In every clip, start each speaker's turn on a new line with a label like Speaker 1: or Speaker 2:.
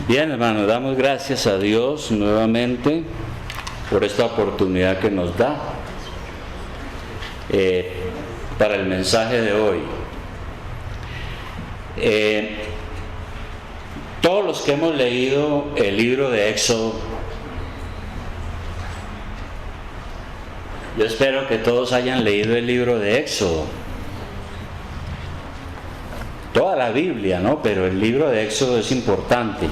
Speaker 1: Bien, hermanos, damos gracias a Dios nuevamente por esta oportunidad que nos da para el mensaje de hoy. Todos los que hemos leído el libro de Éxodo, yo espero que todos hayan leído el libro de Éxodo. Toda la Biblia, ¿no? Pero el libro de Éxodo es importante.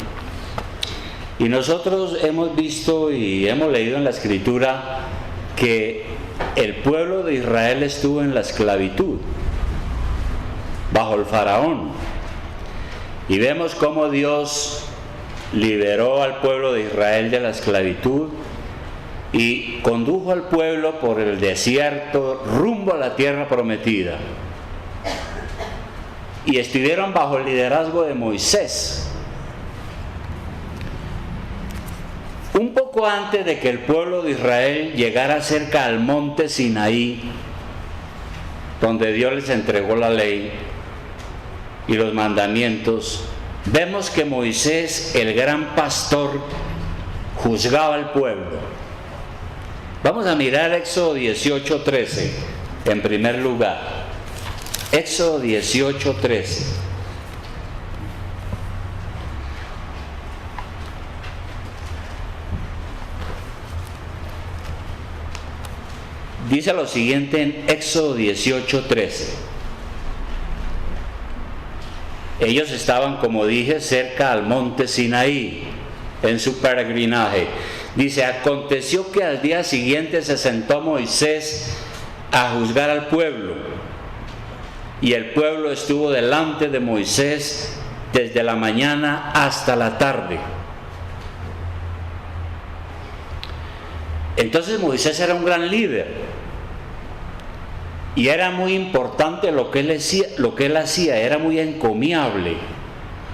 Speaker 1: Y nosotros hemos visto y hemos leído en la Escritura que el pueblo de Israel estuvo en la esclavitud, bajo el faraón. Y vemos cómo Dios liberó al pueblo de Israel de la esclavitud y condujo al pueblo por el desierto rumbo a la tierra prometida. Y estuvieron bajo el liderazgo de Moisés. Un poco antes de que el pueblo de Israel llegara cerca al monte Sinaí, donde Dios les entregó la ley y los mandamientos, vemos que Moisés, el gran pastor, juzgaba al pueblo. Vamos a mirar Éxodo 18:13 en primer lugar. Éxodo 18:13. Dice lo siguiente en Éxodo 18:13. Ellos estaban, como dije, cerca al monte Sinaí, en su peregrinaje. Dice: aconteció que al día siguiente se sentó Moisés a juzgar al pueblo. Y el pueblo estuvo delante de Moisés desde la mañana hasta la tarde. Entonces Moisés era un gran líder. Y era muy importante lo que él hacía, era muy encomiable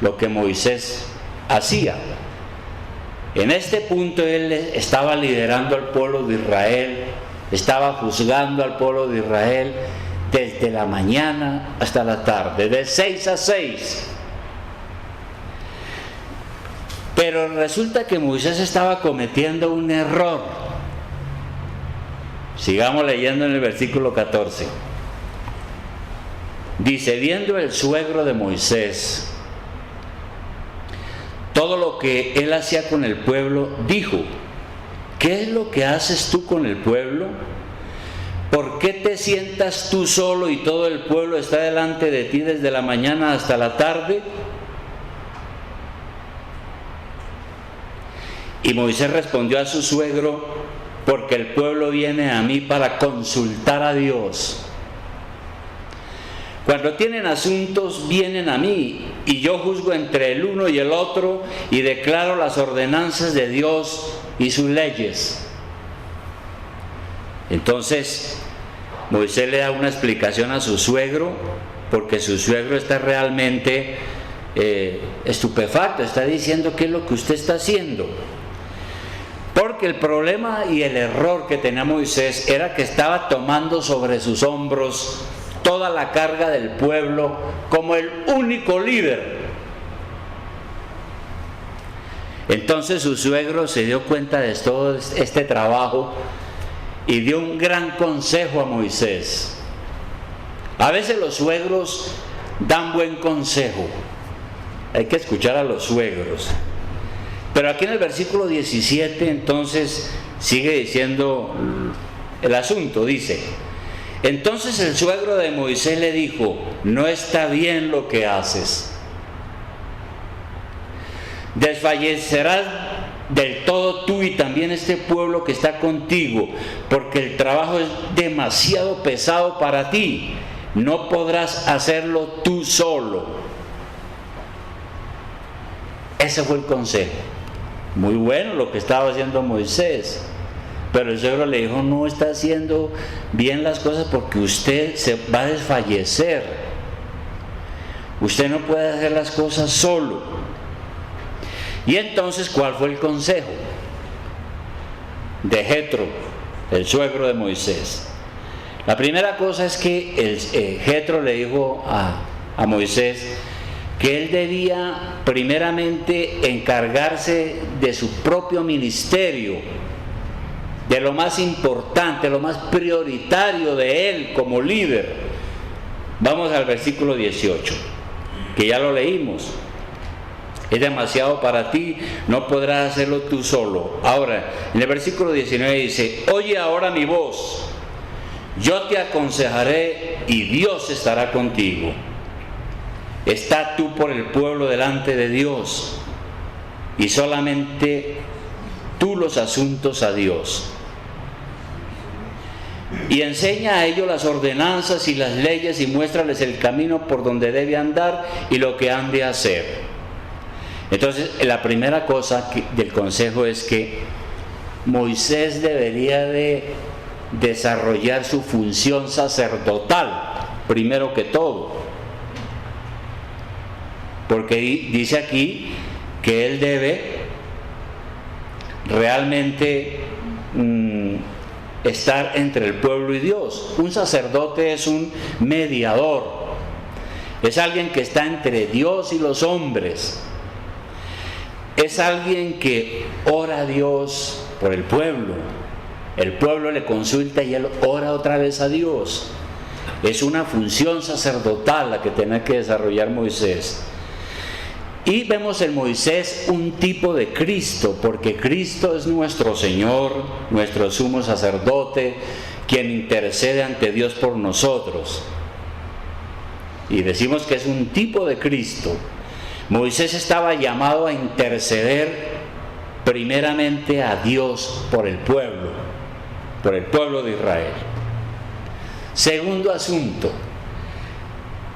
Speaker 1: lo que Moisés hacía. En este punto él estaba liderando al pueblo de Israel, estaba juzgando al pueblo de Israel desde la mañana hasta la tarde, de 6 a 6. Pero resulta que Moisés estaba cometiendo un error. Sigamos leyendo en el versículo 14. Dice: viendo el suegro de Moisés todo lo que él hacía con el pueblo, dijo: ¿qué es lo que haces tú con el pueblo? ¿Por qué te sientas tú solo y todo el pueblo está delante de ti desde la mañana hasta la tarde? Y Moisés respondió a su suegro: porque el pueblo viene a mí para consultar a Dios. Cuando tienen asuntos vienen a mí, y yo juzgo entre el uno y el otro y declaro las ordenanzas de Dios y sus leyes. Entonces Moisés le da una explicación a su suegro, porque su suegro está realmente estupefacto, está diciendo: ¿qué es lo que usted está haciendo? Porque el problema y el error que tenía Moisés era que estaba tomando sobre sus hombros toda la carga del pueblo como el único líder. Entonces su suegro se dio cuenta de todo este trabajo y dio un gran consejo a Moisés. A veces los suegros dan buen consejo, hay que escuchar a los suegros. Pero aquí en el versículo 17 entonces sigue diciendo el asunto. Dice: entonces el suegro de Moisés le dijo: no está bien lo que haces. Desfallecerás del todo tú y también este pueblo que está contigo, porque el trabajo es demasiado pesado para ti. No podrás hacerlo tú solo. Ese fue el consejo. Muy bueno lo que estaba haciendo Moisés, pero el suegro le dijo: no está haciendo bien las cosas porque usted se va a desfallecer. Usted no puede hacer las cosas solo. Y entonces, ¿cuál fue el consejo de Jetro, el suegro de Moisés? La primera cosa es que Jetro le dijo a Moisés que él debía primeramente encargarse de su propio ministerio, de lo más importante, lo más prioritario de él como líder. Vamos al versículo 18, que ya lo leímos. Es demasiado para ti, no podrás hacerlo tú solo. Ahora, en el versículo 19 dice: oye ahora mi voz, yo te aconsejaré y Dios estará contigo. Está tú por el pueblo delante de Dios, y solamente tú los asuntos a Dios. Y enseña a ellos las ordenanzas y las leyes, y muéstrales el camino por donde debe andar y lo que han de hacer. Entonces, la primera cosa del consejo es que Moisés debería de desarrollar su función sacerdotal, primero que todo. Porque dice aquí que él debe realmente estar entre el pueblo y Dios. Un sacerdote es un mediador, es alguien que está entre Dios y los hombres, es alguien que ora a Dios por el pueblo le consulta y él ora otra vez a Dios. Es una función sacerdotal la que tiene que desarrollar Moisés. Y vemos en Moisés un tipo de Cristo, porque Cristo es nuestro Señor, nuestro sumo sacerdote, quien intercede ante Dios por nosotros. Y decimos que es un tipo de Cristo. Moisés estaba llamado a interceder primeramente a Dios por el pueblo de Israel. Segundo asunto,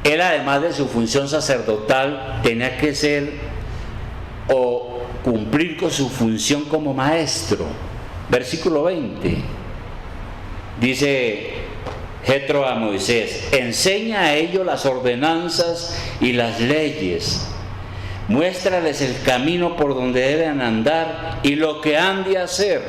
Speaker 1: él, además de su función sacerdotal, tenía que ser o cumplir con su función como maestro. Versículo 20 dice Jetro a Moisés: enseña a ellos las ordenanzas y las leyes, muéstrales el camino por donde deben andar y lo que han de hacer.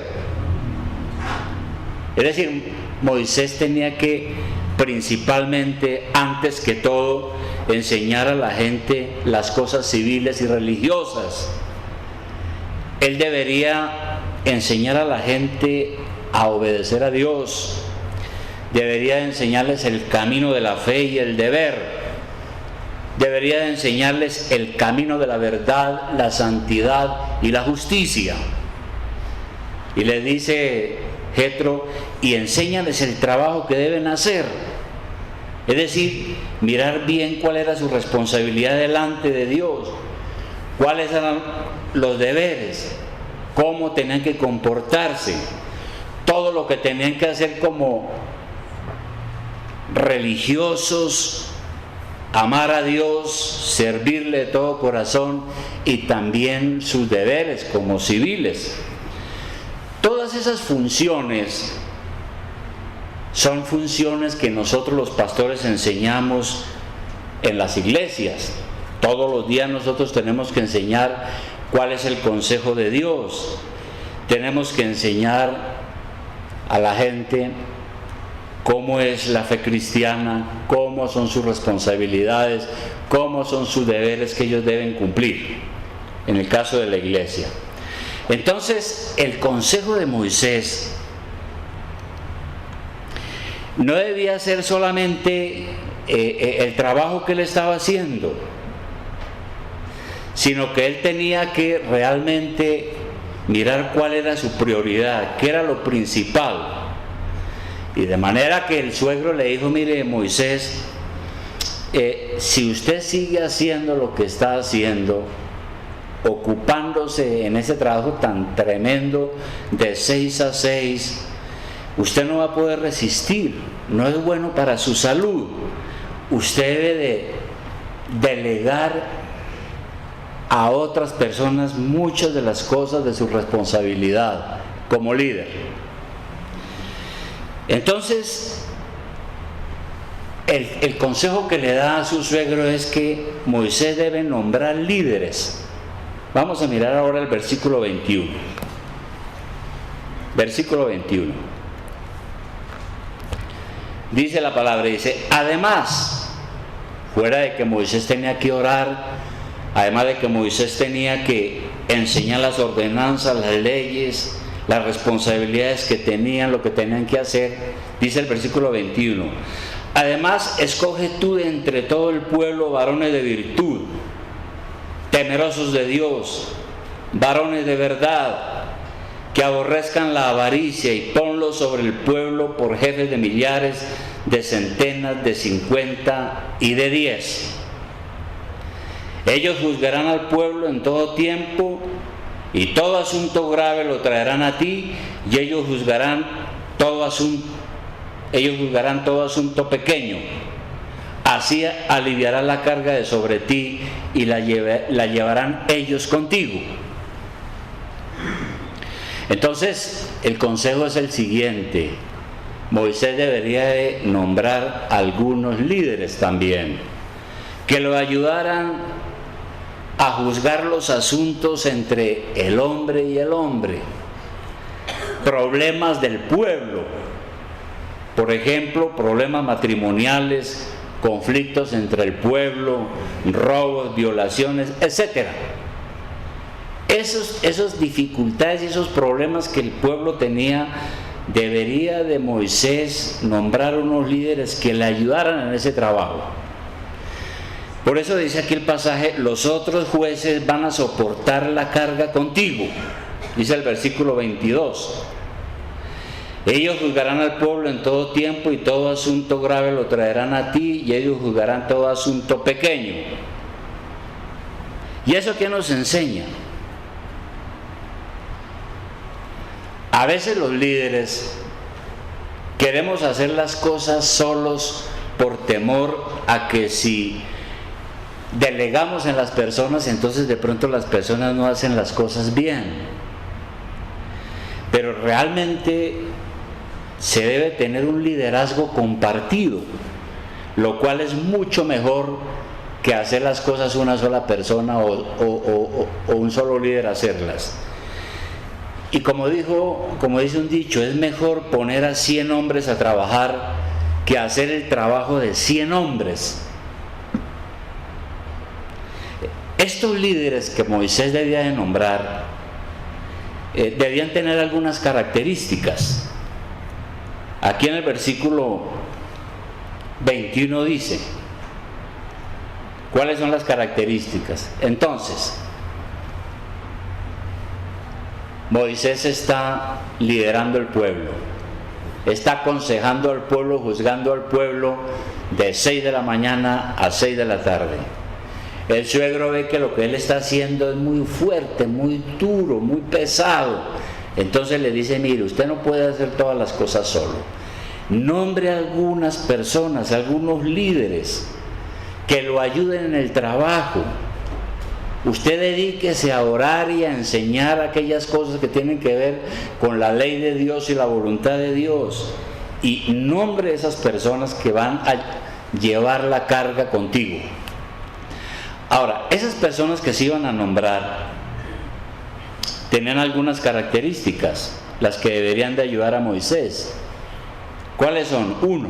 Speaker 1: Es decir, Moisés tenía que principalmente, antes que todo, enseñar a la gente las cosas civiles y religiosas. Él debería enseñar a la gente a obedecer a Dios, debería enseñarles el camino de la fe y el deber, debería enseñarles el camino de la verdad, la santidad y la justicia. Y le dice Jetro: y enséñales el trabajo que deben hacer. Es decir, mirar bien cuál era su responsabilidad delante de Dios, cuáles eran los deberes, cómo tenían que comportarse, todo lo que tenían que hacer como religiosos, amar a Dios, servirle de todo corazón, y también sus deberes como civiles. Todas esas funciones son funciones que nosotros los pastores enseñamos en las iglesias. Todos los días nosotros tenemos que enseñar cuál es el consejo de Dios. Tenemos que enseñar a la gente cómo es la fe cristiana, cómo son sus responsabilidades, cómo son sus deberes que ellos deben cumplir, en el caso de la iglesia. Entonces, el consejo de Moisés no debía ser solamente el trabajo que él estaba haciendo, sino que él tenía que realmente mirar cuál era su prioridad, qué era lo principal. Y de manera que el suegro le dijo: mire, Moisés, si usted sigue haciendo lo que está haciendo, ocupándose en ese trabajo tan tremendo de 6 a 6, usted no va a poder resistir, no es bueno para su salud. Usted debe de delegar a otras personas muchas de las cosas de su responsabilidad como líder. Entonces, el consejo que le da a su suegro es que Moisés debe nombrar líderes. Vamos a mirar ahora el versículo 21. Versículo 21. Dice la palabra, dice: además, fuera de que Moisés tenía que orar, además de que Moisés tenía que enseñar las ordenanzas, las leyes, las responsabilidades que tenían, lo que tenían que hacer, dice el versículo 21. Además, escoge tú de entre todo el pueblo varones de virtud, temerosos de Dios, varones de verdad, que aborrezcan la avaricia, y ponlos sobre el pueblo por jefes de millares, de centenas, de 50 y de 10. Ellos juzgarán al pueblo en todo tiempo, y todo asunto grave lo traerán a ti, y ellos juzgarán todo asunto pequeño. Así aliviará la carga de sobre ti, y la llevarán ellos contigo. Entonces, el consejo es el siguiente: Moisés debería de nombrar algunos líderes también, que lo ayudaran a juzgar los asuntos entre el hombre y el hombre, problemas del pueblo, por ejemplo, problemas matrimoniales, conflictos entre el pueblo, robos, violaciones, etc. Esas dificultades y esos problemas que el pueblo tenía, debería de Moisés nombrar unos líderes que le ayudaran en ese trabajo. Por eso dice aquí el pasaje: los otros jueces van a soportar la carga contigo, dice el versículo 22. Ellos juzgarán al pueblo en todo tiempo, y todo asunto grave lo traerán a ti, y ellos juzgarán todo asunto pequeño. ¿Y eso qué nos enseña? A veces los líderes queremos hacer las cosas solos por temor a que si delegamos en las personas, entonces de pronto las personas no hacen las cosas bien. Pero realmente se debe tener un liderazgo compartido, lo cual es mucho mejor que hacer las cosas una sola persona o un solo líder hacerlas. Y como dice un dicho, es mejor poner a 100 hombres a trabajar que hacer el trabajo de 100 hombres. Estos líderes que Moisés debía de nombrar debían tener algunas características. Aquí en el versículo 21 dice cuáles son las características. Entonces, Moisés está liderando el pueblo, está aconsejando al pueblo, juzgando al pueblo de 6 de la mañana a 6 de la tarde. El suegro ve que lo que él está haciendo es muy fuerte, muy duro, muy pesado. Entonces le dice: mire, usted no puede hacer todas las cosas solo. Nombre a algunas personas, a algunos líderes que lo ayuden en el trabajo. Usted dedíquese a orar y a enseñar aquellas cosas que tienen que ver con la ley de Dios y la voluntad de Dios. Y nombre a esas personas que van a llevar la carga contigo. Ahora, esas personas que se iban a nombrar tenían algunas características, las que deberían de ayudar a Moisés. ¿Cuáles son? 1,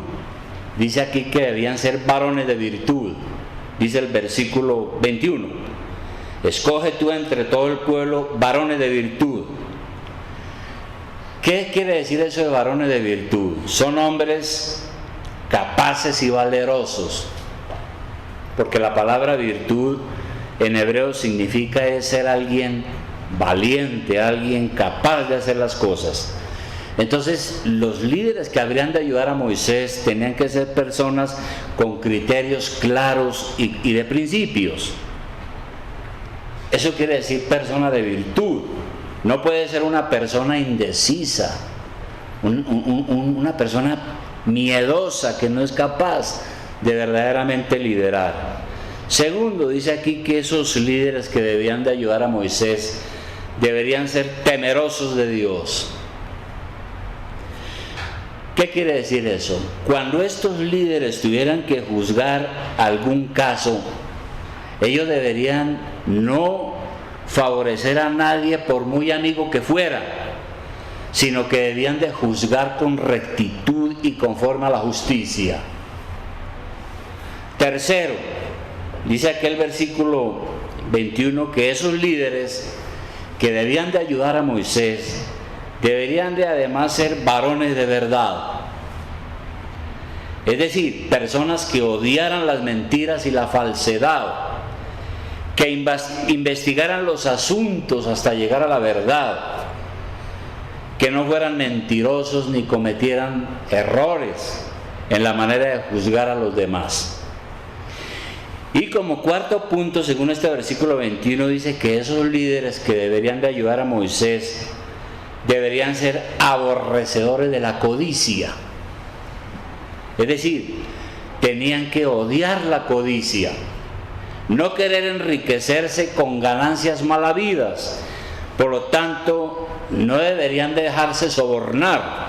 Speaker 1: dice aquí que debían ser varones de virtud, dice el versículo 21. Escoge tú entre todo el pueblo varones de virtud. ¿Qué quiere decir eso de varones de virtud? Son hombres capaces y valerosos, porque la palabra virtud en hebreo significa ser alguien valiente, alguien capaz de hacer las cosas. Entonces, los líderes que habrían de ayudar a Moisés tenían que ser personas con criterios claros y de principios. Eso quiere decir persona de virtud. No puede ser una persona indecisa, una persona miedosa que no es capaz de verdaderamente liderar. Segundo, dice aquí que esos líderes que debían de ayudar a Moisés deberían ser temerosos de Dios. ¿Qué quiere decir eso? Cuando estos líderes tuvieran que juzgar algún caso, ellos deberían no favorecer a nadie por muy amigo que fuera, sino que debían de juzgar con rectitud y conforme a la justicia. Tercero, dice aquel versículo 21 que esos líderes que debían de ayudar a Moisés deberían de además ser varones de verdad. Es decir, personas que odiaran las mentiras y la falsedad, que investigaran los asuntos hasta llegar a la verdad, que no fueran mentirosos ni cometieran errores en la manera de juzgar a los demás. Y como cuarto punto, según este versículo 21, dice que esos líderes que deberían de ayudar a Moisés deberían ser aborrecedores de la codicia. Es decir, tenían que odiar la codicia, no querer enriquecerse con ganancias mal habidas. Por lo tanto, no deberían dejarse sobornar.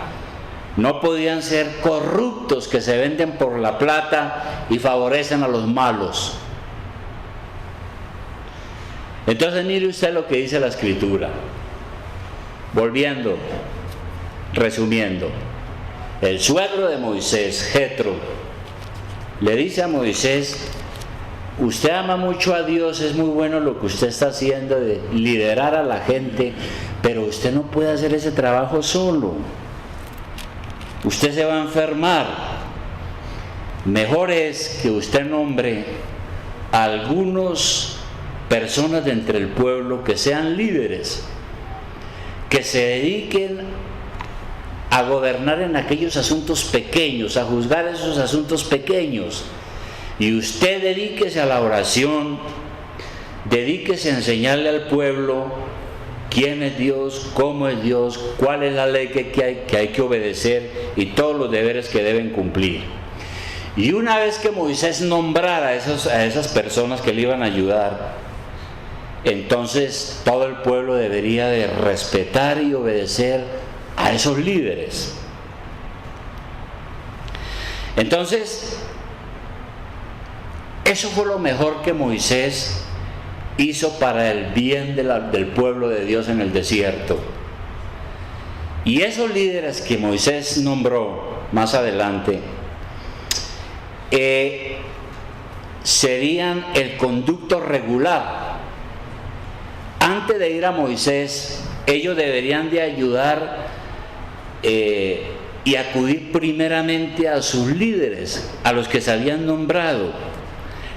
Speaker 1: No podían ser corruptos que se venden por la plata y favorecen a los malos. Entonces mire usted lo que dice la Escritura. Volviendo, resumiendo, el suegro de Moisés, Jetro, le dice a Moisés: usted ama mucho a Dios, es muy bueno lo que usted está haciendo de liderar a la gente, pero usted no puede hacer ese trabajo solo. Usted se va a enfermar. Mejor es que usted nombre a algunas personas de entre el pueblo que sean líderes, que se dediquen a gobernar en aquellos asuntos pequeños, a juzgar esos asuntos pequeños. Y usted dedíquese a la oración, dedíquese a enseñarle al pueblo quién es Dios, cómo es Dios, cuál es la ley que hay que obedecer y todos los deberes que deben cumplir. Y una vez que Moisés nombrara a esas personas que le iban a ayudar, entonces todo el pueblo debería de respetar y obedecer a esos líderes. Entonces, eso fue lo mejor que Moisés hizo para el bien del pueblo de Dios en el desierto. Y esos líderes que Moisés nombró más adelante serían el conducto regular. Antes de ir a Moisés, ellos deberían de ayudar y acudir primeramente a sus líderes, a los que se habían nombrado.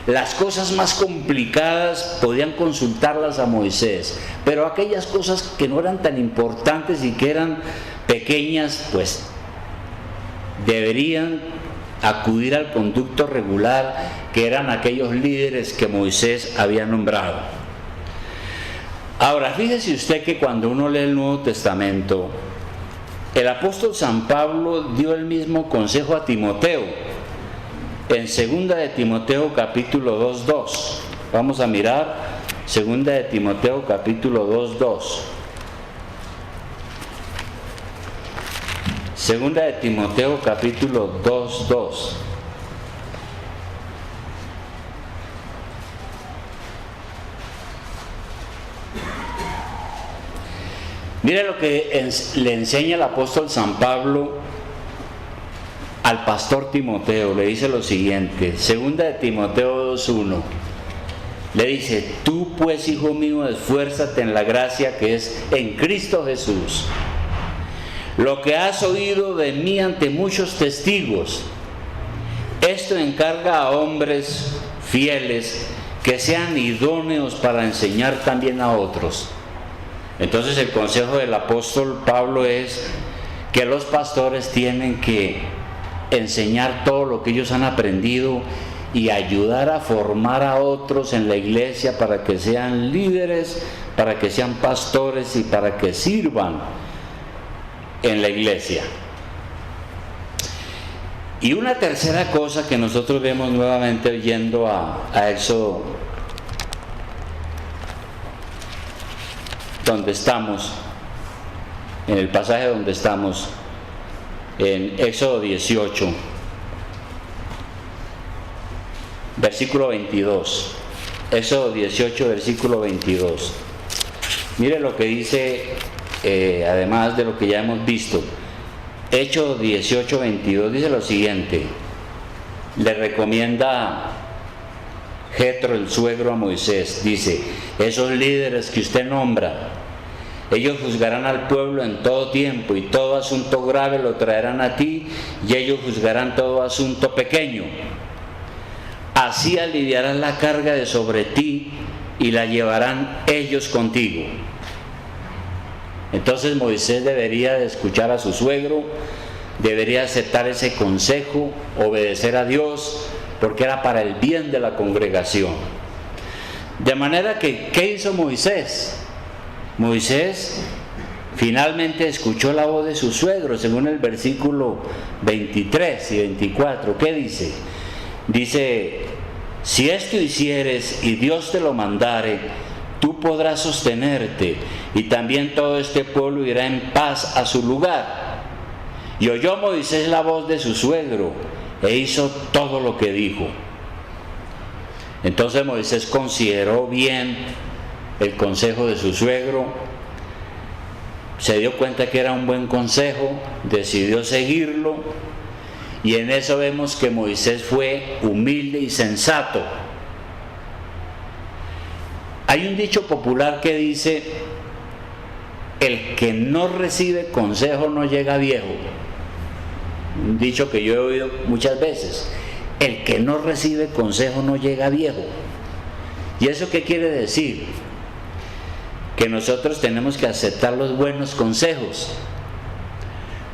Speaker 1: Las cosas más complicadas podían consultarlas a Moisés, pero aquellas cosas que no eran tan importantes y que eran pequeñas, pues deberían acudir al conducto regular, que eran aquellos líderes que Moisés había nombrado. Ahora, fíjese usted que cuando uno lee el Nuevo Testamento, el apóstol San Pablo dio el mismo consejo a Timoteo. En 2 de Timoteo capítulo 2:2. Vamos a mirar 2 de Timoteo capítulo 2:2. 2 de Timoteo capítulo 2:2. Mire lo que le enseña el apóstol San Pablo al pastor Timoteo. Le dice lo siguiente, 2 de Timoteo 2:1. Le dice: tú pues, hijo mío, esfuérzate en la gracia que es en Cristo Jesús. Lo que has oído de mí ante muchos testigos, esto encarga a hombres fieles que sean idóneos para enseñar también a otros. Entonces el consejo del apóstol Pablo es que los pastores tienen que enseñar todo lo que ellos han aprendido y ayudar a formar a otros en la iglesia para que sean líderes, para que sean pastores y para que sirvan en la iglesia. Y una tercera cosa que nosotros vemos nuevamente yendo a Éxodo, donde estamos, en el pasaje donde estamos, en Éxodo 18, versículo 22. Éxodo 18, versículo 22. Mire lo que dice, además de lo que ya hemos visto. Éxodo 18, 22 dice lo siguiente. Le recomienda Jetro, el suegro, a Moisés. Dice: esos líderes que usted nombra, ellos juzgarán al pueblo en todo tiempo, y todo asunto grave lo traerán a ti, y ellos juzgarán todo asunto pequeño. Así aliviarán la carga de sobre ti y la llevarán ellos contigo. Entonces Moisés debería de escuchar a su suegro, debería aceptar ese consejo, obedecer a Dios, porque era para el bien de la congregación. De manera que, ¿qué hizo Moisés? Moisés finalmente escuchó la voz de su suegro, según el versículo 23 y 24. ¿Qué dice? Dice: si esto hicieres y Dios te lo mandare, tú podrás sostenerte, y también todo este pueblo irá en paz a su lugar. Y oyó Moisés la voz de su suegro, e hizo todo lo que dijo. Entonces Moisés consideró bien el consejo de su suegro, se dio cuenta que era un buen consejo, decidió seguirlo, y en eso vemos que Moisés fue humilde y sensato. Hay un dicho popular que dice: el que no recibe consejo no llega viejo. Un dicho que yo he oído muchas veces: el que no recibe consejo no llega viejo. ¿Y eso qué quiere decir? Que nosotros tenemos que aceptar los buenos consejos,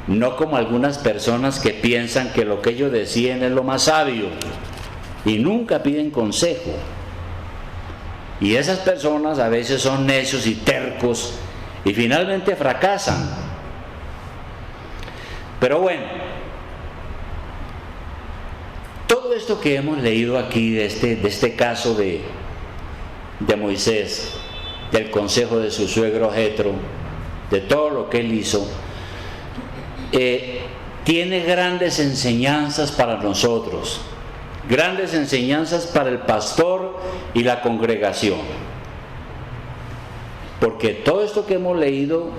Speaker 1: no como algunas personas que piensan que lo que ellos deciden es lo más sabio y nunca piden consejo. Y esas personas a veces son necios y tercos y finalmente fracasan. Pero bueno, todo esto que hemos leído aquí de este caso de Moisés, del consejo de su suegro Jetro, de todo lo que él hizo, tiene grandes enseñanzas para nosotros, grandes enseñanzas para el pastor y la congregación, porque todo esto que hemos leído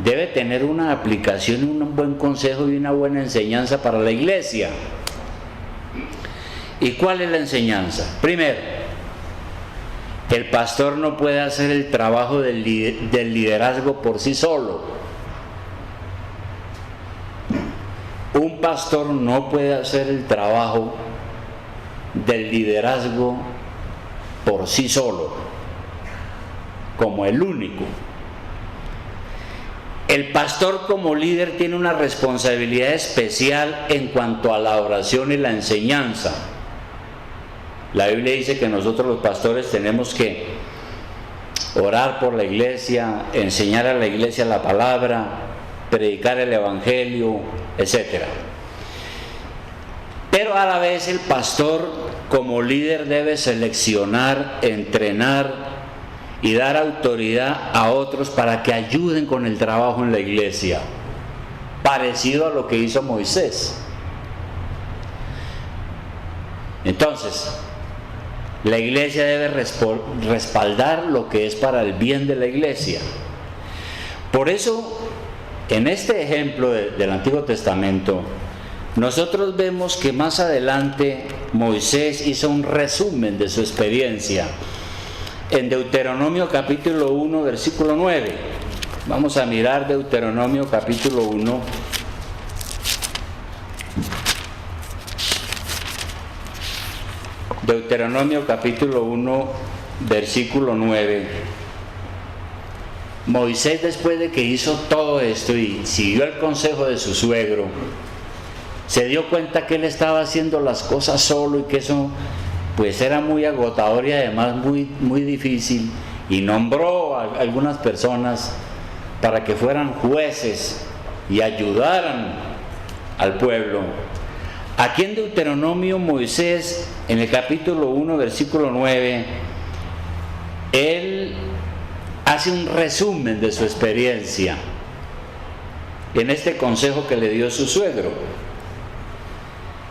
Speaker 1: debe tener una aplicación, un buen consejo y una buena enseñanza para la iglesia. ¿Y cuál es la enseñanza? Primero, el pastor no puede hacer el trabajo del liderazgo por sí solo. Un pastor no puede hacer el trabajo del liderazgo por sí solo, como el único. El pastor como líder tiene una responsabilidad especial en cuanto a la oración y la enseñanza. La Biblia dice que nosotros los pastores tenemos que orar por la iglesia, enseñar a la iglesia la palabra, predicar el evangelio, etc. Pero a la vez el pastor como líder debe seleccionar, entrenar y dar autoridad a otros para que ayuden con el trabajo en la iglesia, parecido a lo que hizo Moisés. Entonces, la iglesia debe respaldar lo que es para el bien de la iglesia. Por eso, en este ejemplo del Antiguo Testamento, nosotros vemos que más adelante Moisés hizo un resumen de su experiencia en Deuteronomio capítulo 1, versículo 9. Vamos a mirar Deuteronomio capítulo 1. Deuteronomio capítulo 1, versículo 9. Moisés, después de que hizo todo esto y siguió el consejo de su suegro, se dio cuenta que él estaba haciendo las cosas solo y que eso pues era muy agotador y además muy difícil, y nombró a algunas personas para que fueran jueces y ayudaran al pueblo. Aquí en Deuteronomio, Moisés, en el capítulo 1, versículo 9, él hace un resumen de su experiencia en este consejo que le dio su suegro.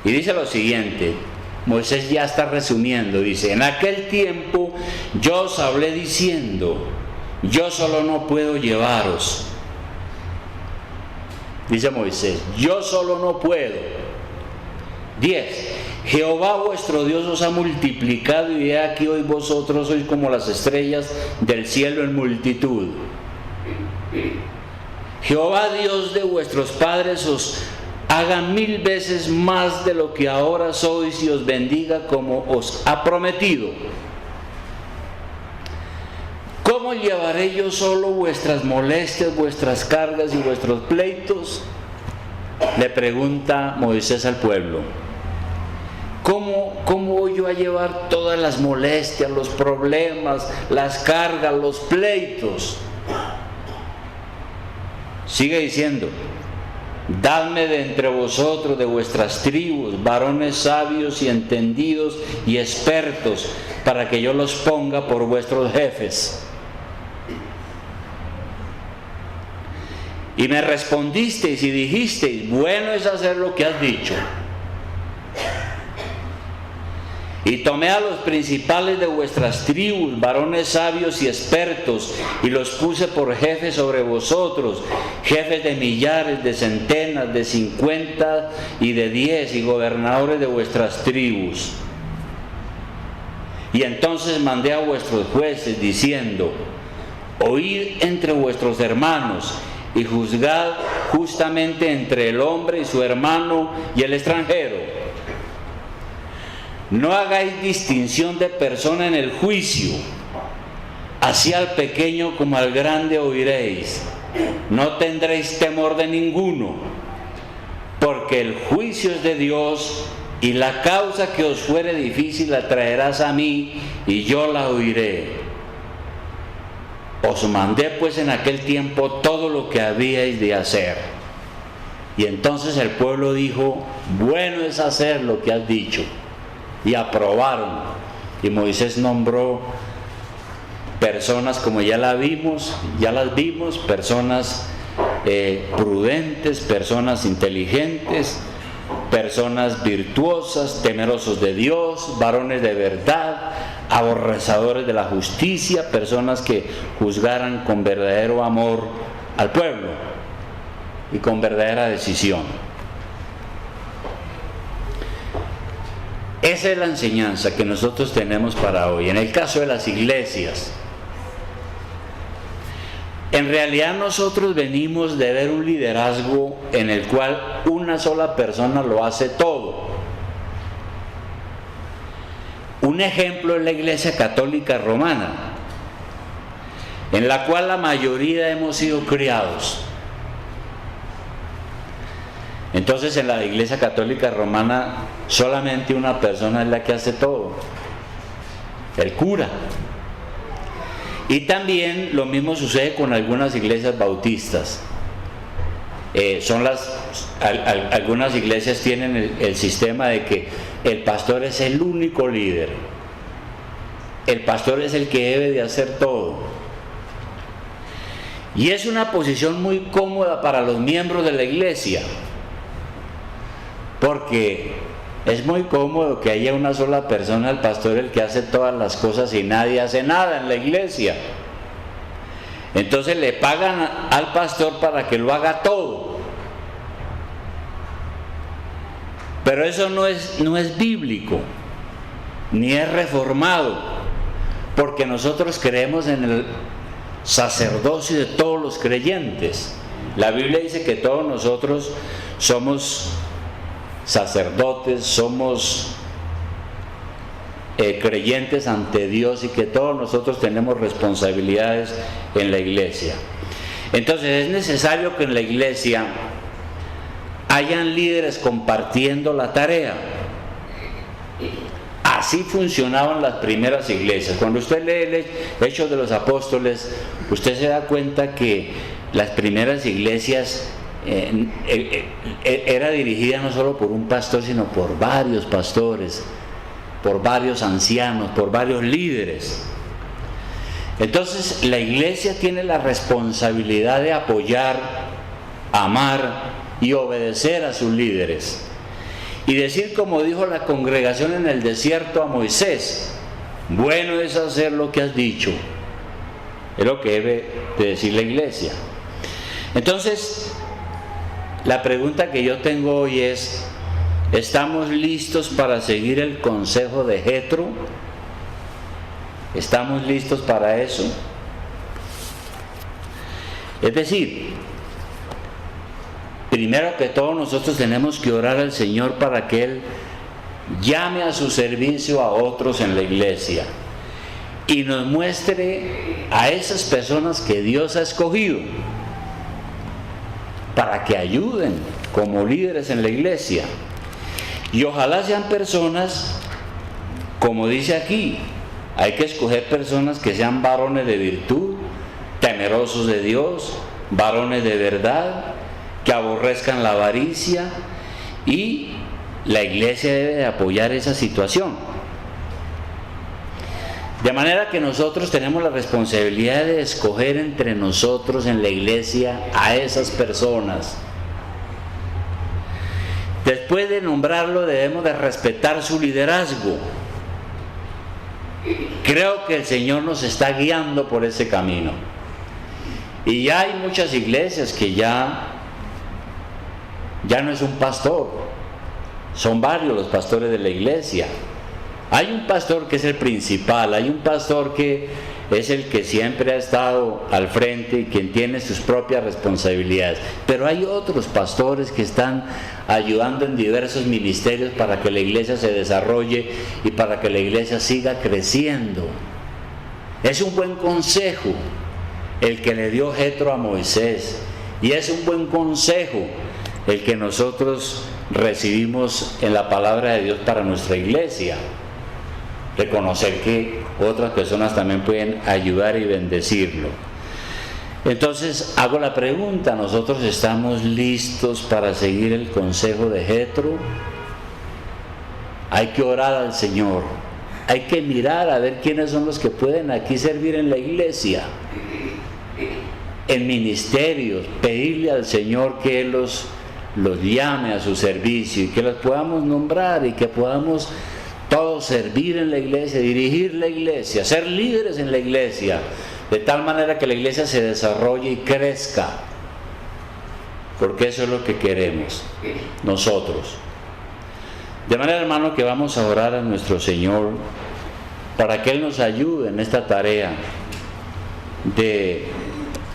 Speaker 1: Y dice lo siguiente, Moisés ya está resumiendo, dice: en aquel tiempo yo os hablé diciendo, yo solo no puedo llevaros. Dice Moisés, yo solo no puedo. 10. Jehová vuestro Dios os ha multiplicado, y he aquí hoy vosotros sois como las estrellas del cielo en multitud. Jehová Dios de vuestros padres os haga 1000 veces más de lo que ahora sois, y os bendiga como os ha prometido. ¿Cómo llevaré yo solo vuestras molestias, vuestras cargas y vuestros pleitos? Le pregunta Moisés al pueblo. ¿Cómo voy yo a llevar todas las molestias, los problemas, las cargas, los pleitos? Sigue diciendo: dadme de entre vosotros, de vuestras tribus, varones sabios y entendidos y expertos, para que yo los ponga por vuestros jefes. Y me respondisteis y dijisteis: bueno es hacer lo que has dicho. Y tomé a los principales de vuestras tribus, varones sabios y expertos, y los puse por jefes sobre vosotros, jefes de millares, de centenas, de 50 y de 10, y gobernadores de vuestras tribus. Y entonces mandé a vuestros jueces, diciendo: oíd entre vuestros hermanos, y juzgad justamente entre el hombre y su hermano y el extranjero. No hagáis distinción de persona en el juicio, así al pequeño como al grande oiréis. No tendréis temor de ninguno, porque el juicio es de Dios, y la causa que os fuere difícil la traerás a mí, y yo la oiré. Os mandé pues en aquel tiempo todo lo que habíais de hacer. Y entonces el pueblo dijo: bueno es hacer lo que has dicho. Y aprobaron. Y Moisés nombró personas, como ya las vimos, personas prudentes, personas inteligentes, personas virtuosas, temerosos de Dios, varones de verdad, aborrecedores de la justicia, personas que juzgaran con verdadero amor al pueblo y con verdadera decisión. Esa es la enseñanza que nosotros tenemos para hoy. En el caso de las iglesias, en realidad nosotros venimos de ver un liderazgo en el cual una sola persona lo hace todo. Un ejemplo es la Iglesia Católica Romana, en la cual la mayoría hemos sido criados. Entonces, en la Iglesia Católica Romana solamente una persona es la que hace todo: el cura. Y también lo mismo sucede con algunas iglesias bautistas. Algunas iglesias tienen el sistema de que el pastor es el único líder. El pastor es el que debe de hacer todo. Y es una posición muy cómoda para los miembros de la iglesia, porque es muy cómodo que haya una sola persona, el pastor, el que hace todas las cosas, y nadie hace nada en la iglesia. Entonces le pagan al pastor para que lo haga todo. Pero eso no es bíblico, ni es reformado, porque nosotros creemos en el sacerdocio de todos los creyentes. La Biblia dice que todos nosotros somos sacerdotes, somos creyentes ante Dios, y que todos nosotros tenemos responsabilidades en la iglesia. Entonces es necesario que en la iglesia hayan líderes compartiendo la tarea. Así funcionaban las primeras iglesias. Cuando usted lee Hechos de los Apóstoles, usted se da cuenta que las primeras iglesias era dirigida no solo por un pastor, sino por varios pastores, por varios ancianos, por varios líderes. Entonces la iglesia tiene la responsabilidad de apoyar, amar y obedecer a sus líderes, y decir, como dijo la congregación en el desierto a Moisés: bueno es hacer lo que has dicho. Es lo que debe de decir la iglesia. Entonces, la pregunta que yo tengo hoy es: ¿Estamos listos para seguir el consejo de Jetro? ¿Estamos listos para eso? Es decir, primero que todo nosotros tenemos que orar al Señor para que Él llame a su servicio a otros en la iglesia y nos muestre a esas personas que Dios ha escogido para que ayuden como líderes en la iglesia. Y ojalá sean personas, como dice aquí, hay que escoger personas que sean varones de virtud, temerosos de Dios, varones de verdad, que aborrezcan la avaricia, y la iglesia debe de apoyar esa situación. De manera que nosotros tenemos la responsabilidad de escoger entre nosotros en la iglesia a esas personas. Después de nombrarlo, debemos de respetar su liderazgo. Creo que el Señor nos está guiando por ese camino. Y ya hay muchas iglesias que ya no es un pastor, son varios los pastores de la iglesia. Hay un pastor que es el principal, hay un pastor que es el que siempre ha estado al frente y quien tiene sus propias responsabilidades. Pero hay otros pastores que están ayudando en diversos ministerios para que la iglesia se desarrolle y para que la iglesia siga creciendo. Es un buen consejo el que le dio Jetro a Moisés, y es un buen consejo el que nosotros recibimos en la palabra de Dios para nuestra iglesia. Reconocer que otras personas también pueden ayudar y bendecirlo. Entonces hago la pregunta: ¿nosotros estamos listos para seguir el consejo de Jetro? Hay que orar al Señor, hay que mirar a ver quiénes son los que pueden aquí servir en la iglesia, en ministerios, pedirle al Señor que Él los llame a su servicio y que los podamos nombrar y que podamos todos servir en la iglesia, dirigir la iglesia, ser líderes en la iglesia, de tal manera que la iglesia se desarrolle y crezca, porque eso es lo que queremos nosotros. De manera, hermano, que vamos a orar a nuestro Señor para que Él nos ayude en esta tarea de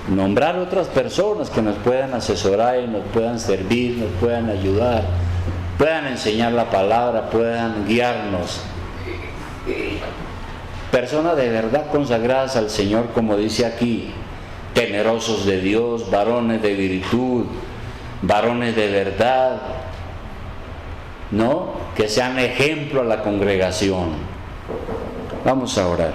Speaker 1: nombrar otras personas que nos puedan asesorar y nos puedan servir, nos puedan ayudar, puedan enseñar la palabra, puedan guiarnos. Personas de verdad consagradas al Señor, como dice aquí, temerosos de Dios, varones de virtud, varones de verdad, ¿no? Que sean ejemplo a la congregación. Vamos a orar.